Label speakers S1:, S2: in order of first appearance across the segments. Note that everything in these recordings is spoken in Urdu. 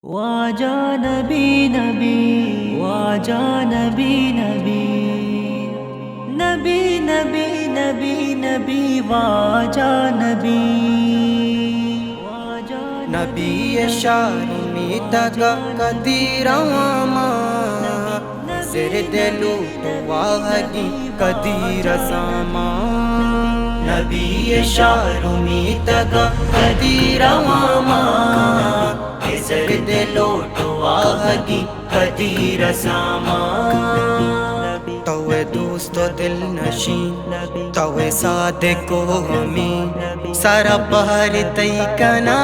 S1: واجا نبی نبی واجا نبی نبی نبی نبی نبی نبی واجا نبی
S2: نبی شارمی تگا کدیراما زرد لوٹ واہگی کدیر ساما نبی شارمی تگا کدیراما زرد لوٹ واہگی کدیر ساما توے دوست و دل نشین توے صادق و امین سارا بہر تی کنا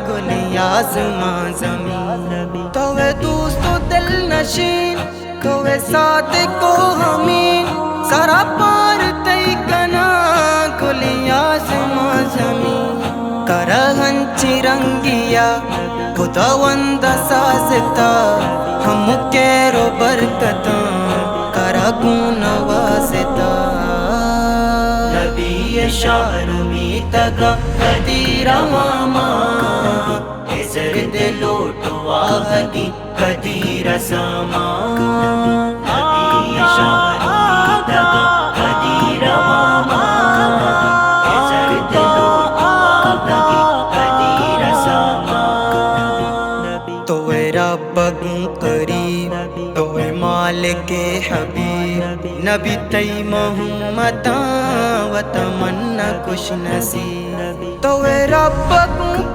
S2: گلی آسمان زمین توے دوست و دل نشین توے صادق و امین سارا بہر تی کنا گلی آسمان زمین کرہن چرنگیا خداوند سازتا ہم کیرو برکتا کرگون واسطہ نبی شارمی تگا کدیراما زرد لوٹ واہگی کدیر ساما نبی شارمی تگا کدیراما زرد لوٹ واہگی کدیر ساما توے رب قریب توے مالک حبیب نبی تی محمد و تمنا خوش نصیب توے رب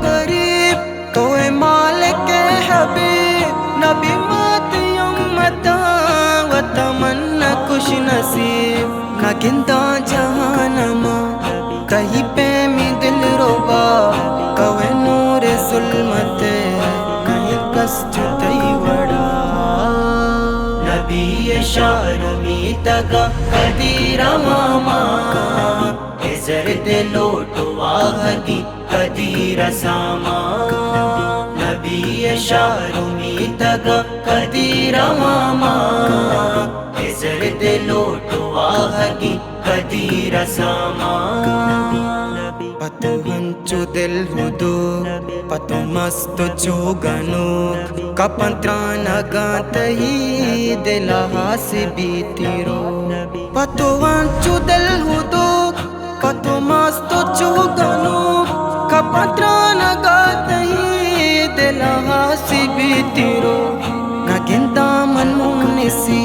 S2: قریب توے مالک حبیب نبی ماتی امت و تمنا خوش نصیب نہ گندا جہانما کہیں پہ میں دل روبا کوے نور ظلمت کہیں کست تی وڑا نبی شارمی تگا کدیراما زرد لوٹ واہگی کدیر ساما نبی شارمی تگا کدیراما زرد لوٹ واہگی کدیر ساما پتو ہنچو دل ہدو پتو مست چوگنوک کپنترانا گانتہی دلا ہاسی بیتیرو پتو ہنچو دل ہدو پتو مست چوگنوک کپنترانا گانتہی دلا ہاسی بیتیرو نگندا من مونسی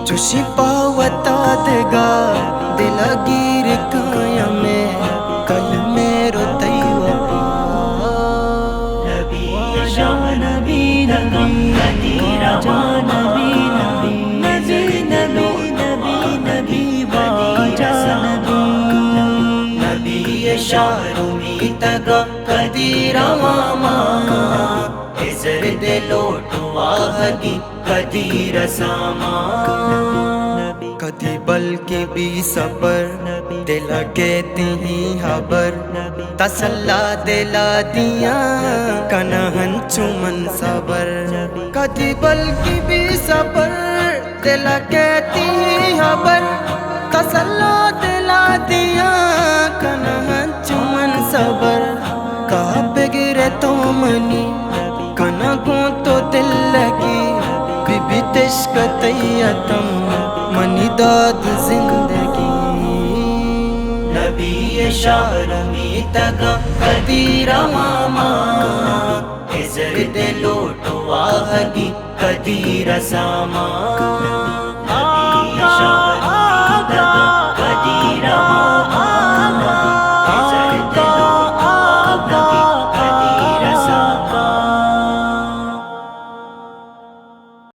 S2: چوشی پاوتا دگا دلا گیر کایا میں کئی میرو تیو پا نبی شارمی تگا کدیراما نبی نبی نبی نبی واجا نبی نبی شارمی تگا کدیراما زرد لوٹ واہگی کدیر ساما کدی بلکہ بھی صبر دلا کہتی ہی حبر تسلا دلا دیا کنا ہنچو من صبر کدی بلکہ بھی صبر دلا کہتی ہی حبر تسلا دلا دیا کنا ہنچو من صبر کہا بگرے تو منی کنا گون تو دل لگی بی بی تشک تیتم منی داد زندگی نبی شارمی تگا کدیراما زرد لوٹ واہگی کدیر ساما